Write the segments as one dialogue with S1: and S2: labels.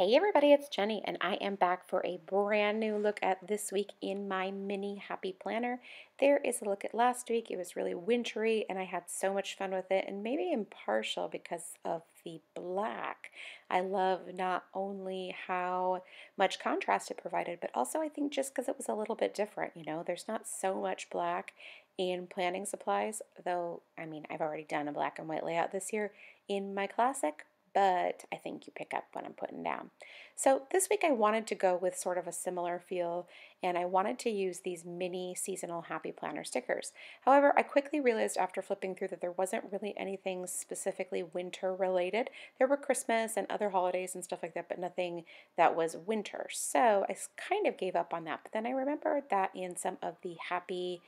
S1: Hey everybody, it's Jenny, and I am back for a brand new look at this week in my mini happy planner. There is a look at last week. It was really wintry, and I had so much fun with it, and maybe impartial because of the black. I love not only how much contrast it provided, but also I think just because it was a little bit different. There's not so much black in planning supplies, though, I've already done a black and white layout this year in my classic, but I think you pick up what I'm putting down. So this week I wanted to go with sort of a similar feel, and I wanted to use these mini seasonal happy planner stickers. However, I quickly realized after flipping through that there wasn't really anything specifically winter related. There were Christmas and other holidays and stuff like that, but nothing that was winter. So I kind of gave up on that. But then I remembered that in some of the happy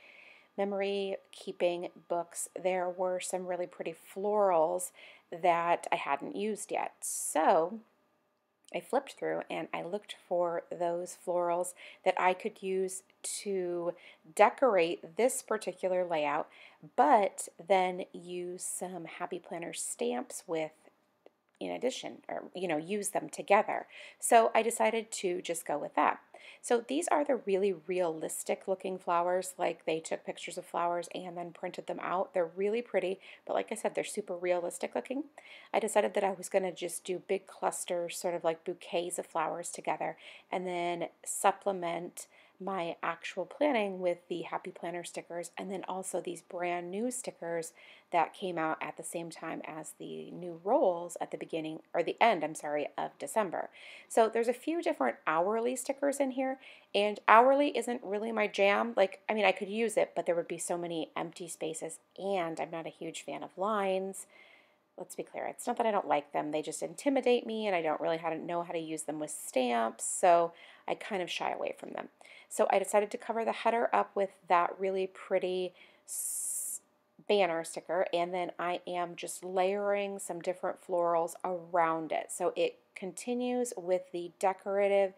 S1: memory keeping books, there were some really pretty florals that I hadn't used yet. So I flipped through and I looked for those florals that I could use to decorate this particular layout, but then use some Happy Planner stamps with in addition, or use them together. So I decided to just go with that. So these are the really realistic looking flowers, like they took pictures of flowers and then printed them out. They're really pretty, but like I said, they're super realistic looking. I decided that I was going to just do big clusters, sort of like bouquets of flowers together, and then supplement my actual planning with the Happy Planner stickers, and then also these brand new stickers that came out at the same time as the new rolls at the beginning, or the end, I'm sorry, of December. So there's a few different hourly stickers in here, and hourly isn't really my jam. I could use it, but there would be so many empty spaces, and I'm not a huge fan of lines. Let's be clear, it's not that I don't like them, they just intimidate me and I don't really know how to use them with stamps, so I kind of shy away from them. So I decided to cover the header up with that really pretty banner sticker, and then I am just layering some different florals around it. So it continues with the decorative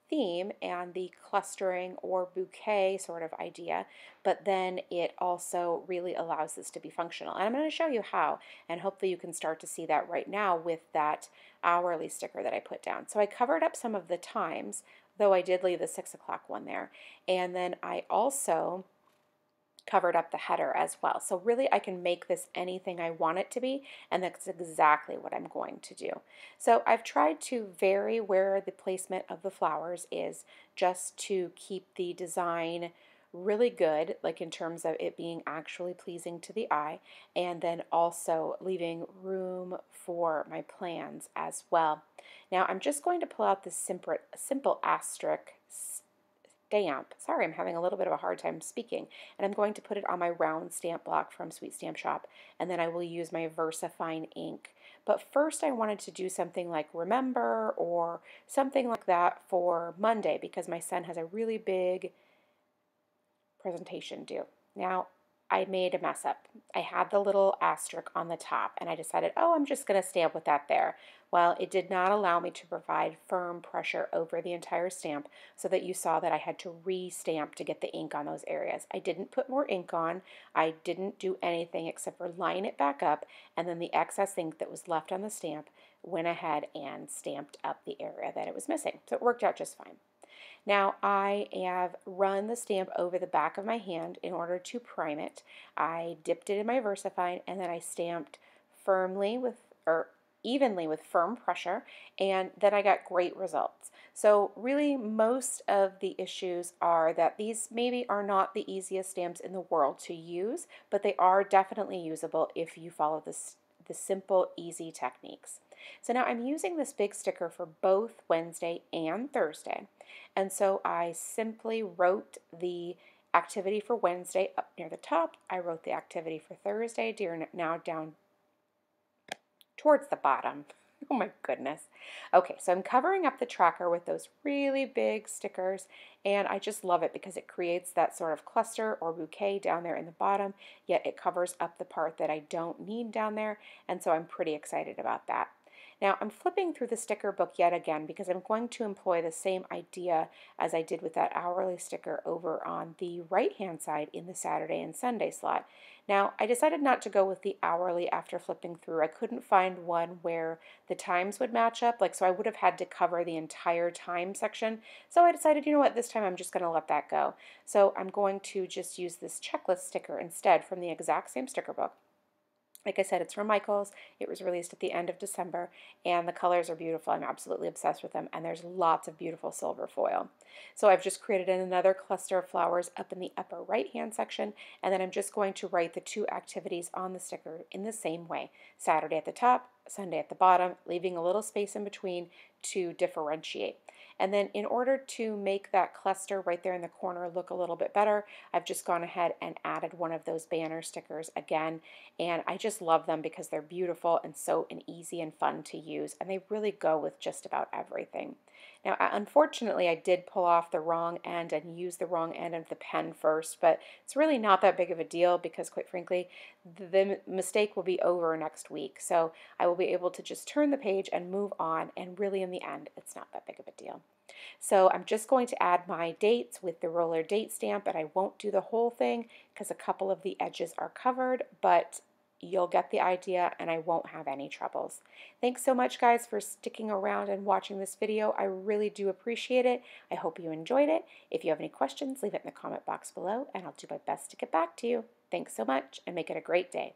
S1: theme and the clustering or bouquet sort of idea, but then it also really allows this to be functional. And I'm going to show you how, and hopefully you can start to see that right now with that hourly sticker that I put down. So I covered up some of the times, though I did leave the 6 o'clock one there. And then I also covered up the header as well. So really I can make this anything I want it to be, and that's exactly what I'm going to do. So I've tried to vary where the placement of the flowers is, just to keep the design really good, like in terms of it being actually pleasing to the eye, and then also leaving room for my plans as well. Now I'm just going to pull out this simple asterisk stamp. Sorry, I'm having a little bit of a hard time speaking. And I'm going to put it on my round stamp block from Sweet Stamp Shop, and then I will use my Versafine ink. But first I wanted to do something like remember or something like that for Monday, because my son has a really big presentation due. Now, I made a mess up. I had the little asterisk on the top, and I decided, oh, I'm just going to stamp with that there. Well, it did not allow me to provide firm pressure over the entire stamp, so that you saw that I had to re-stamp to get the ink on those areas. I didn't put more ink on. I didn't do anything except for line it back up, and then the excess ink that was left on the stamp went ahead and stamped up the area that it was missing. So it worked out just fine. Now I have run the stamp over the back of my hand in order to prime it. I dipped it in my Versafine, and then I stamped firmly or evenly with firm pressure, and then I got great results. So really most of the issues are that these maybe are not the easiest stamps in the world to use, but they are definitely usable if you follow the simple, easy techniques. So now I'm using this big sticker for both Wednesday and Thursday. And so I simply wrote the activity for Wednesday up near the top. I wrote the activity for Thursday now down towards the bottom. Oh my goodness. Okay, so I'm covering up the tracker with those really big stickers, and I just love it because it creates that sort of cluster or bouquet down there in the bottom, yet it covers up the part that I don't need down there, and so I'm pretty excited about that. Now I'm flipping through the sticker book yet again because I'm going to employ the same idea as I did with that hourly sticker over on the right hand side in the Saturday and Sunday slot. Now I decided not to go with the hourly after flipping through. I couldn't find one where the times would match up, so I would have had to cover the entire time section. So I decided, you know what, this time I'm just going to let that go. So I'm going to just use this checklist sticker instead from the exact same sticker book. Like I said, it's from Michaels. It was released at the end of December, and the colors are beautiful. I'm absolutely obsessed with them, and there's lots of beautiful silver foil. So I've just created another cluster of flowers up in the upper right-hand section, and then I'm just going to write the 2 activities on the sticker in the same way. Saturday at the top, Sunday at the bottom, leaving a little space in between to differentiate. And then in order to make that cluster right there in the corner look a little bit better, I've just gone ahead and added one of those banner stickers again, and I just love them because they're beautiful and so easy and fun to use, and they really go with just about everything. Now, unfortunately, I did pull off the wrong end and use the wrong end of the pen first, but it's really not that big of a deal because, quite frankly, the mistake will be over next week. So I will be able to just turn the page and move on, and really in the end, it's not that big of a deal. So I'm just going to add my dates with the roller date stamp, and I won't do the whole thing because a couple of the edges are covered, but you'll get the idea and I won't have any troubles. Thanks so much, guys, for sticking around and watching this video. I really do appreciate it. I hope you enjoyed it. If you have any questions, leave it in the comment box below and I'll do my best to get back to you. Thanks so much and make it a great day.